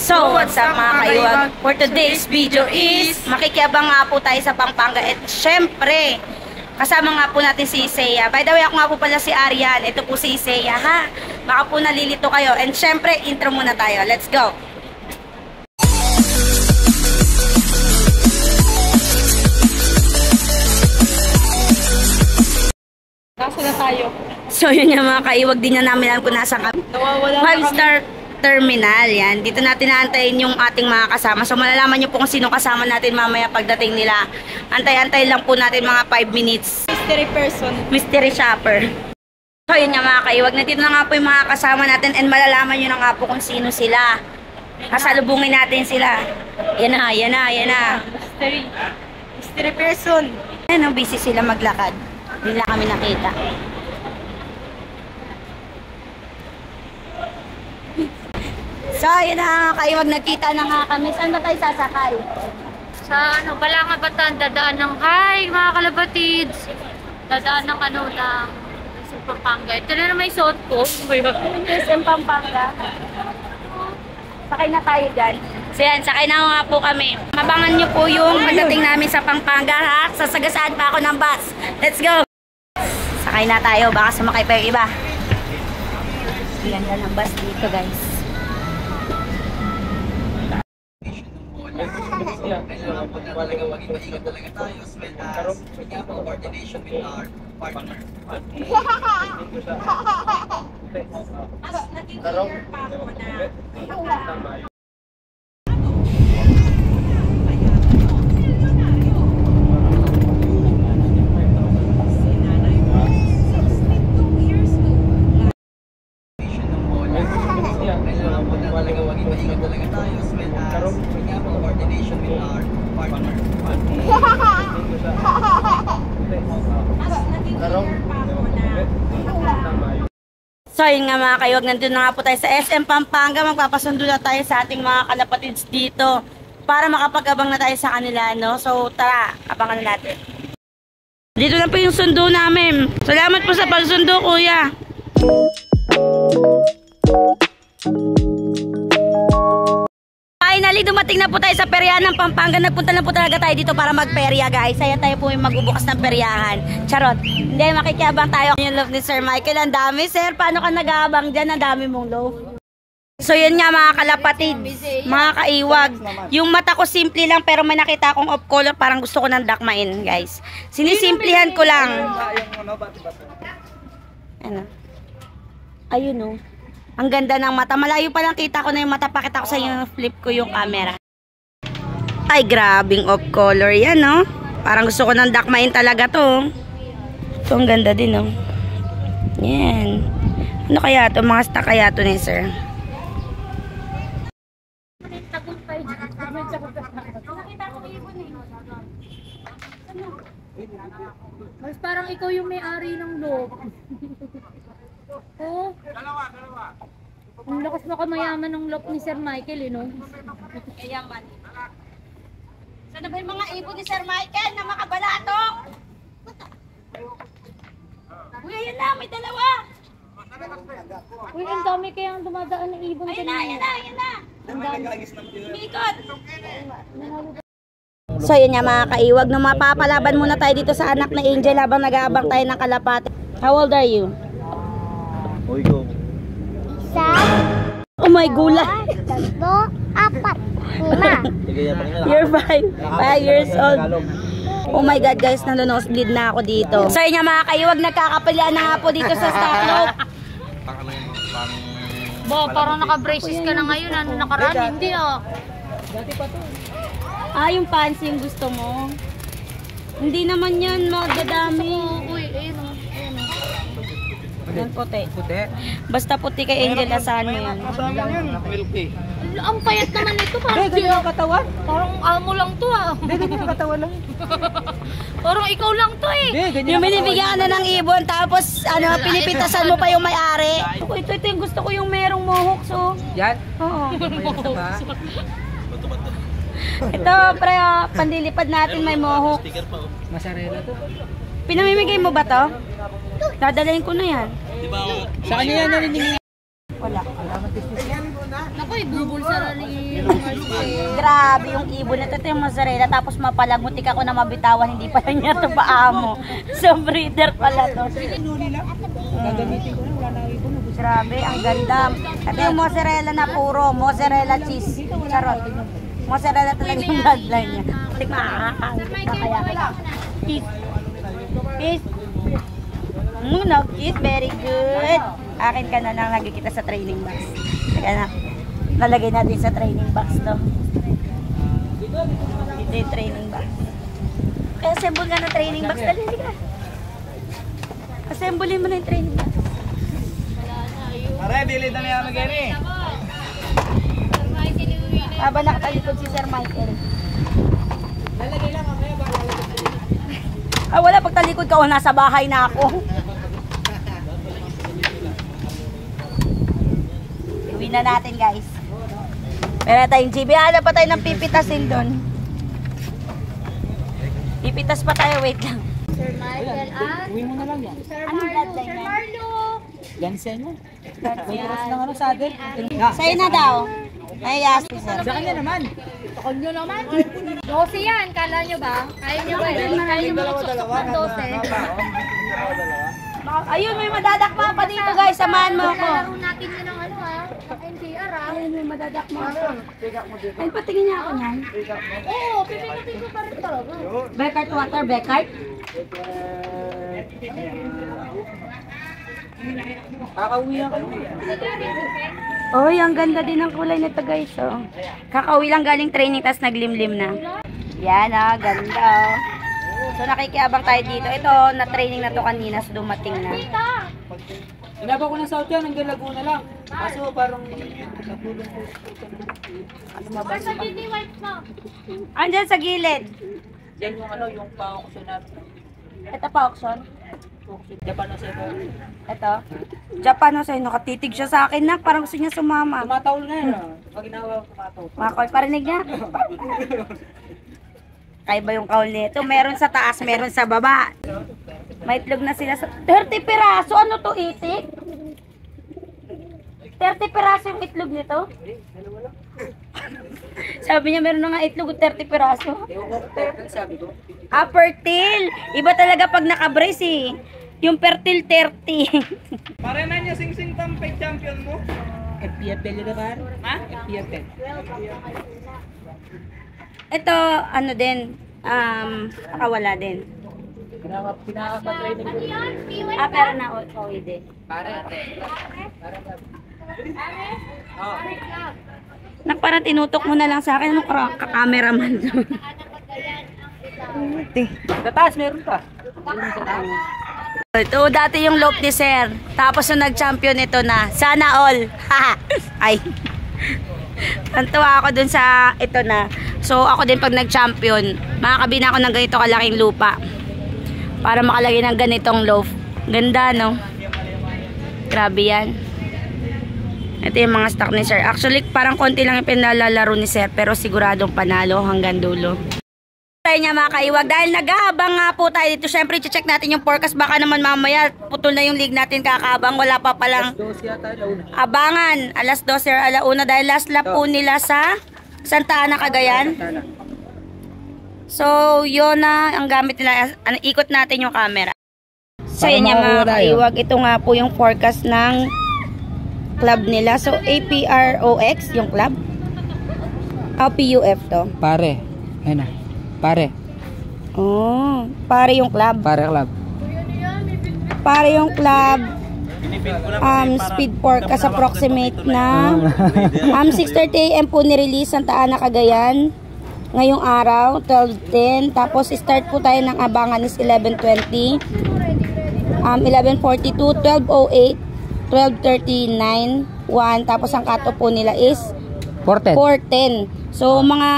So, what's up mga kaiwag? For today's video is makikiabang nga po tayo sa Pampanga. At syempre, kasama nga po natin si Isaiah. By the way, ako nga po pala si Arian. Ito po si Isaiah, ha? Baka po nalilito kayo. And syempre, intro muna tayo. Let's go! Kaso na tayo. So, yun yung mga kaiwag din na namin alam kung nasa kami. 5-star terminal, yan. Dito natin naantayin yung ating mga kasama. So, malalaman nyo po kung sino kasama natin mamaya pagdating nila. Antay-antay lang po natin mga 5 minutes. Mystery person. Mystery shopper. So, yun nga mga kaiwag. Nandito na nga po yung mga kasama natin and malalaman nyo na nga po kung sino sila. Kasalubungin natin sila. Yan na, yan na, yan na. Mystery person. Ano, busy sila maglakad. Hindi na kami nakita. So, yun na kaiwag, nagkita na nga kami. Saan ba tayo sasakay? Sa Balanga Bataan, dadaan ng hi mga kalabatids. Dadaan ng ng Pampanga. Ito na may suot ko. SM Pampanga. Sakay na tayo dyan. So yan, sakay na nga po kami. Mabangan nyo po yung pagdating namin sa Pampanga, ha? Sasagasaan pa ako ng bus. Let's go! Sakay na tayo, baka sumakay pa yung iba. Ganda ng bus dito, guys. So yun nga mga kaiwag, nandun na nga po tayo sa SM Pampanga. Magpapasundo na tayo sa ating mga kalapatids dito para makapag-abang na tayo sa kanila, no? So tara, abangan na natin. Dito na po yung sundo namin. Salamat po sa pagsundo, kuya. Finally, dumating na po tayo sa peryahan ng Pampanga. Nagpunta na po talaga tayo dito para magperya, guys. Saya tayo po yung magbubukas ng peryahan. Charot. Hindi, makikiabang tayo. Yung love ni Sir Michael, ang dami, sir. Paano ka nag-aabang dyan? Ang dami mong love. So, yun nga mga kalapatid, mga kaiwag. Yung mata ko simple lang, pero may nakita akong off color. Parang gusto ko ng dakmain, guys. Sinisimplihan ko lang. Ano? Ayun, oh. Ang ganda ng mata. Malayo pa lang kita ko na yung mata. Pakita ko sa inyo, flip ko yung camera. Ay, grabing off color yan, no? Parang gusto ko ng dakmain talaga to. So, ang ganda din, no? Yan. Ano kaya to? Mga stock kaya to ni sir? Mas parang ikaw yung may-ari ng loob. Oh. Ang lakas na kamayaman ng loob ni Sir Michael, no? Kayaman. Sana ba yung mga ibon ni Sir Michael na makabalato? Uy, ayan na, may dalawa. Uy, ang dami kayang dumadaan ng ibon. Ayan na, ayan na, ayan na. Ang dami. Mikot. So, yun nga mga kaiwag. Nung mapapalaban muna tayo dito sa anak na Angel habang nag-aabang tayo ng kalapate. How old are you? Isa, Oh my gula. 2, 4, 5. You're 5 years old. Oh my God, guys, nanonosebleed na ako dito. So yun nga mga kaiwag, nagkakapalian na nga po dito sa stock loop. Bo, parang naka-braces ka na ngayon. Ano nakaraan? Hindi, ah. Yung fancy yung gusto mo. Hindi naman yan, magdadami. Uy, ayun, oh. Yan, puti. Basta puti kay Angel, asahan mo yan. Ang payat naman ito. Parang katawan? Parang amo lang to, ah. Ganyan ang katawan lang. Parang ikaw lang to, eh. Yung binibigyan ka na ng ibon, tapos ano, pinipitasan mo pa yung may-ari. Ito yung gusto ko, yung merong mohawk, so. Yan? Oo. Ito, pre, pandilipad natin may mohawk. Masarela to. Pinamimigay mo ba to? Dadalahin ko na yan. Sa kanya yan narinig. Wala. Naku, bubulsa na rin. Grabe yung ibon na ito yung mozzarella. Tapos mapalagutik ako na mabitawan. Hindi pala niya ito paamo. So breeder pala to. Gagamitin ko na, wala na ibon. Grabe, ang ganda. Ito yung mozzarella na puro. Mozzarella cheese. Charot. Mozzarella talaga yung bloodline niya. Kaya. Cheese. Cheese. Cheese, very good. Akin ka na lang nagkikita sa training box. Kaya na. Lalagay natin sa training box to. Ito yung training box. Assemble ka na training box. Dali ka. Assemble mo na yung training box. Pare, bilid na niya mag-eri. Habang nakatalikod si Sir Michael. Lalagay lang, mamaya ba? Ah, wala. Pag talikod ka, nasa bahay na ako. Uwi na natin, guys. Meron tayong GB. Hanap pa tayo ng pipitasin doon. Pipitas pa tayo. Wait lang. Sir Michael at Uwi mo na lang yan. Sir Anong Marlo. bloodline Sir yan? Marlo. Gansen mo. May cross ng ano, saddle. Sa'yo na daw. Ay, yes, sir. Sa kanya naman. Takon nyo naman. 12 yan. Kala nyo ba? Kaya nyo ba yun? Kaya nyo magsusok ng 12. Ayun, may madadakma pa dito, guys. Samahan mo ako. Lalaro natin yun ng ano ha. NCR ha. Ayun, may madadakma ako. Ay, patingin niya ako niyan. Oo, pipindutin ko pa rin talaga. Beckart water, Beckart. Kakauwi yan kayo. Oy, ang ganda din ng kulay nito, guys. Oh. Kakauwi lang galing training, tas naglimlim na. Yan, ah, ganda. Oh. So, nakikiabang tayo dito. Ito, na-training na to kanina, so dumating na. Inaba ko ng South yan, hanggang Laguna lang. Kaso parang nagulong ko. Or sa beauty wipes mo. Andyan sa gilid. Yan yung ano, yung pa-auction natin. Ito pa, auction. Japan na sa'yo. Ito. Japan, oh, sa'yo. Nakatitig siya sa akin na. Parang gusto niya sumama. Tumatawl na yan. Pag ginawa ko tumatawl. Makakol, parinig niya. Kaya ba yung kaul nito? Meron sa taas, meron sa baba. May itlog na sila sa... 30 piraso? Ano to, itik? 30 piraso yung itlog nito? Sabi niya meron na nga itlog 30 piraso. Sabi ko. Ah, fertile. Iba talaga pag nakabrace eh. Yung fertile 30. Pare na niya sing-sing tampay champion mo. FPFL na ba? Ha? FPFL. Ito, ano din, nakawala din. Pinaka-training ko. Ah, pero na OED. Pare. Parang tinutok mo na lang sa akin. Ano ka-cameraman? Sa taas meron ka. Ito dati yung loop ni Sir. Tapos nung nag-champion ito na. Sana all. Ay. Nantuwa ako dun sa ito na. So ako din pag nag-champion, makakabina ako ng ganito kalaking lupa. Para makalagay ng ganitong loaf. Ganda, no? Grabe yan. Ito yung mga stock ni Sir. Actually, parang konti lang yung pinalalaro ni Sir. Pero siguradong panalo hanggang dulo. Tayo niya mga kaiwag. Dahil nag-aabang nga po tayo dito. Siyempre, check natin yung forecast. Baka naman mamaya, putol na yung league natin kakaabang. Wala pa palang abangan. Alas 12 or alauna. Dahil last lap po nila sa Santa Ana, Cagayan. So, yun na ang gamit nila. Ikot natin yung camera. So, yun niya mga kaiwag. Ito nga po yung forecast ng club nila. So, APROX yung club. PUF to. Pare. Ayun na. Pare. Oh, pare yung club. Pare club. Pare yung club. Speed forecast approximate na 6:30 AM po ni-release Santa Ana, Cagayan. Ngayong araw, 12:10. Tapos start po tayo ng abangan is 11:20. 11:42, 12:08, 12:39, 1. Tapos ang cut-off po nila is 4:10. So mga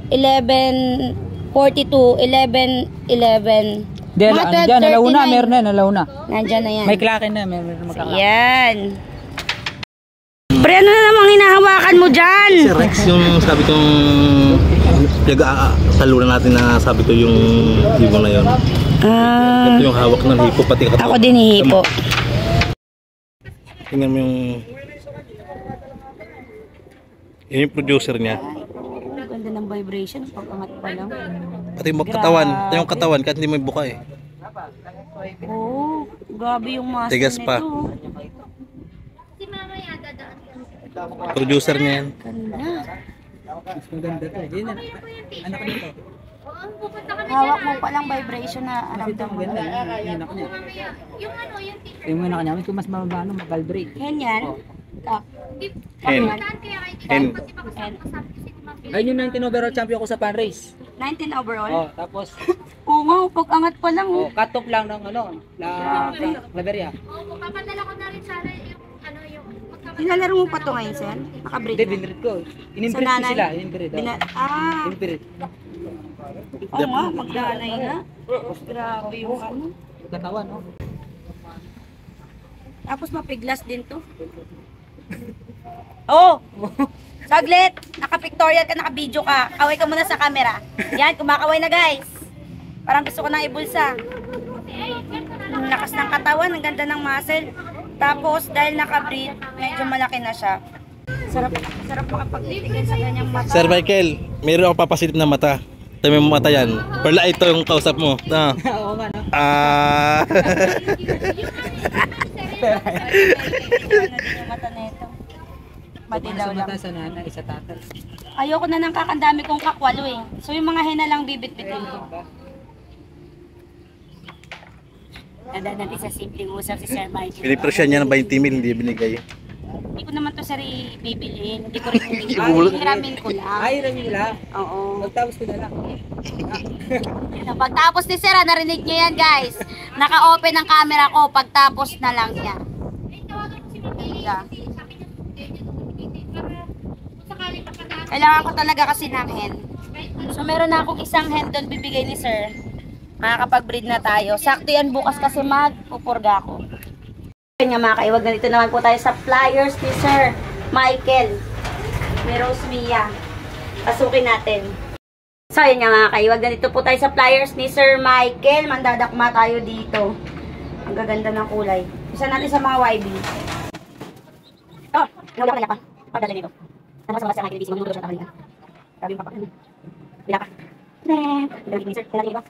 11:42, 11:11. Diyan, nalauna, meron na, nalauna. Nandyan na yan. May klakin na, meron na magkaklak. Yan. Pre, ano na namang hinahawakan mo dyan? Si Rex yung sabi kong talunan natin na sabi ko yung hipo na yun. Ito yung hawak ng hipo pati katawan. Ako din hipo. Tingnan mo yung Yun yung producer niya. Ang ganda ng vibration, pag-angat pa lang. Pati yung katawan. Ito yung katawan kahit hindi mo ibuka eh. Oo, grabe yung muscle Tigas pa. nito. Si mama yan, dadaan. Producer niya yan. Ganda. Mas maganda to. Yun na. Anak ko dito. Oo, pupunta kami Hawak mo palang vibration na Kasi ito aramdam mo. maganda. Yung anak niya. mamaya. Yung ano, yung tito. Yung anak niya. Kung mas mababa, mag-vibrate. Hen yan. Ah, Hen. Dadaan kaya kay tito. Hen. Kasi baka sabi kasi ni Ma'am Phil. Ayun yung 19 overall champion ko sa fan race. 19 overall. Oh, tapos Oo nga, pag-angat pa lang. oh, cut off lang ng ano, Claveria. Oo, papadala ko na rin sana yung ano, yung magkakasama. Nilalaro mo pa to ngayon, sir? Nakabreed Hindi, na. binrid ko. In-inbreed Sa ko nanay? sila. In-inbreed. Ah, In-inbreed. oo nga, magdanay na. Grabe yung ano. Katawan, no? Tapos mapiglas din to. Oh! Saglit! Naka-pictorial ka, naka-video ka. Kaway ka muna sa camera. Yan, kumakaway na guys. Parang gusto ko nang ibulsa. Ang lakas ng katawan, ang ganda ng muscle. Tapos, dahil naka-breed, medyo malaki na siya. Sarap makapag-titigil sa ganyang mata. Sir Michael, mayroon akong papasilip na mata. Tayo mo mata yan. Perla, ito yung kausap mo. Ah. Oo nga, no? Ah. Ano din yung mata na ito? Madilaw Sa lang. mata sa nanay, sa tatay. Ayoko na ng kakandami kong kakwalo eh. So yung mga hena lang bibit-bitin ko. Tandaan natin sa simpleng usap si Sir Michael. Pinipresyon niya ng 20 mil, hindi binigay. Hindi ko naman to sir bibiliin. Hindi ko rin Ibubulot. hiramin ko lang. Ay, rami nila. Oo. Magtapos ko na lang. Pagtapos ni Sir, narinig niyo yan guys. Naka-open ang camera ko. Pagtapos na lang yan. Yeah. Kailangan ko talaga kasi ng hen. So meron na akong isang hen doon bibigay ni Sir. Makakapag-breed na tayo. Sakto yan bukas kasi magpupurga ko. Nga mga kaiwag, ganito naman po tayo sa flyers ni Sir Michael. May Rose Mia. Pasukin natin. So yun nga mga kaiwag, ganito po tayo sa flyers ni Sir Michael. Mandadakma tayo dito. Ang gaganda ng kulay. Isa natin sa mga YB. Oh, nawala ko na pa. Pagdala nito. Ano sa mga sa Michael, busy mo siya kanina. Sabi mo pa. Bila ka. Dali ni Sir, dali ba?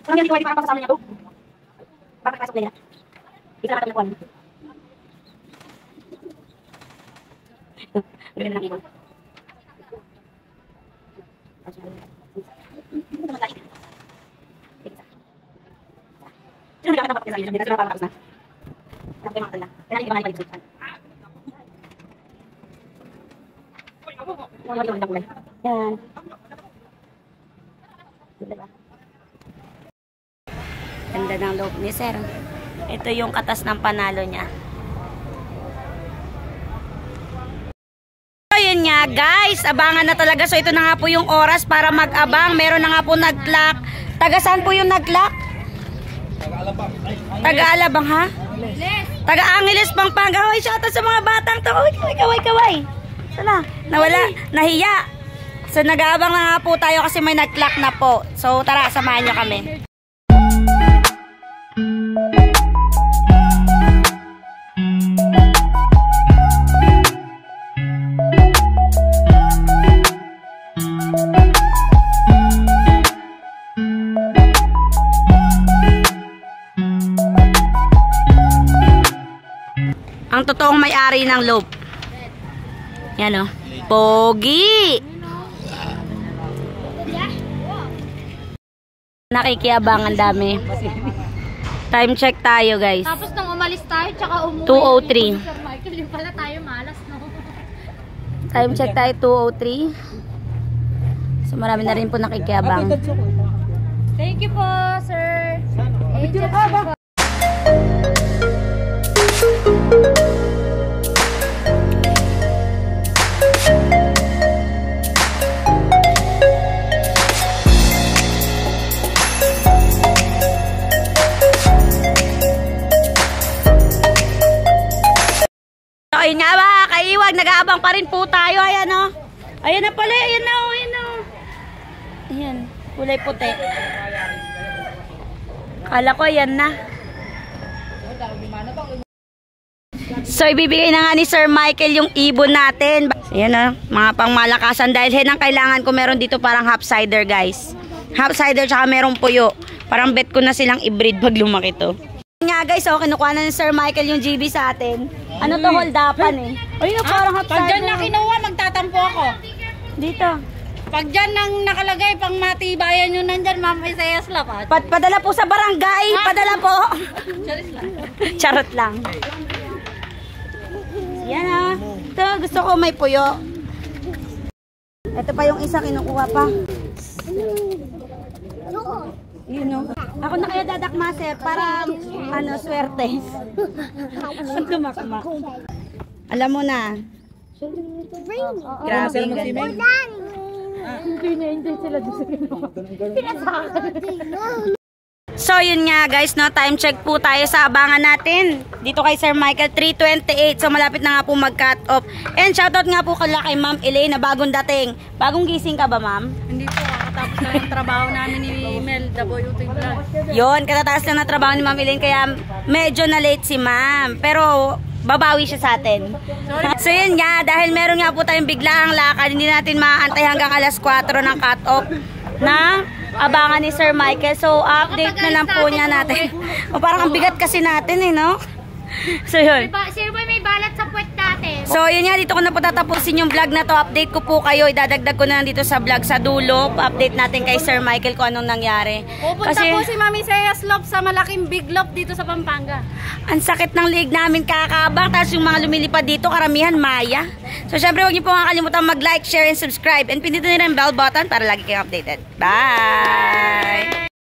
Ano yung YB para pasasama niya to? Bakit pasok nila? Ika natin nakuha. Gawin na lang ibon. Sino nagkakita pa sa iyo? Hindi na sila makakapos na. Ano kayo mga tanda? Kaya hindi ba nga ipag-ibig? Yan. Ganda ng loob ni Sir. Ito yung katas ng panalo niya. So yun nga guys, abangan na talaga. So ito na nga po yung oras para mag-abang. Meron na nga po nag-clock. Taga saan po yung nag-clock? Taga-Alabang ha? Taga-Angeles, Pampanga. Hoy, shoutout sa mga batang to. Kaway. Sana, nawala, nahiya. So nag-aabang na nga po tayo kasi may nag-clock na po. So tara, samahan nyo kami. Ang totoong may-ari ng loob. Yan o. Pogi! Nakikiabang ang dami. Time check tayo guys. Tapos nang umalis tayo, tsaka umuwi. 2:03. Sir Michael, yung pala tayo malas, no? Time check tayo 2:03. So marami na rin po nakikiabang. Thank you po, sir. Agent po. Ayun nga ba, kaiwag, nag-aabang pa rin po tayo. Ayan o. Ayan na pala, ayan na o, ayan na o. Ayan, kulay puti. Kala ko ayan na. So, ibibigay na nga ni Sir Michael yung ibon natin. Ayan na, mga pangmalakasan. Dahil ang kailangan ko meron dito parang half cider, guys. Half cider, tsaka merong puyo. Parang bet ko na silang i-breed pag lumaki to. Nga guys, oh, kinukuha na ni Sir Michael yung GB sa atin. Ano to, hold-upan eh. Ayun, parang half cider. Pag dyan na kinuha, magtatampo ako. Dito. Pag dyan nang nakalagay, pang matibayan nyo nandyan, Ma'am Isaias Lap. Padala po sa barangay. Padala po. Charot lang. Yan ah. Ito, gusto ko may puyo. Ito pa yung isa, kinukuha pa. Yun o. Ako na kaya dadakma, sir, para swerte. Dumakma. Alam mo na. Grabe. So yun nga guys, no, time check po tayo sa abangan natin dito kay Sir Michael, 3:28. So malapit na nga po mag-cut off. And shoutout nga po kay Ma'am Elaine na bagong dating. Bagong gising ka ba, ma'am? Hindi po, katapos na yung trabaho namin ni Mel, the boy utoy vlog. Yun, katataas na trabaho ni Ma'am Elaine, kaya medyo na late si ma'am. Pero babawi siya sa atin. So yun nga, dahil meron nga po tayong biglaang lakad, hindi natin maaantay hanggang alas 4 ng cut off na abangan ni Sir Michael. So update na lang po niya natin. O parang ang bigat kasi natin eh, no? So yun. Sir Boy, may balat sa puwet natin. So yun nga, dito ko na po tatapusin yung vlog na to. Update ko po kayo, idadagdag ko na lang dito sa vlog sa dulo. Update natin kay Sir Michael kung anong nangyari. Pupunta po si Ma'am Isaias Lop sa malaking big lop dito sa Pampanga. Ang sakit ng liig namin kakabang. Tapos yung mga lumilipad dito, karamihan maya. So syempre huwag niyo po kakalimutan mag-like, share, and subscribe. And pindutin na rin bell button para lagi kayong updated. Bye!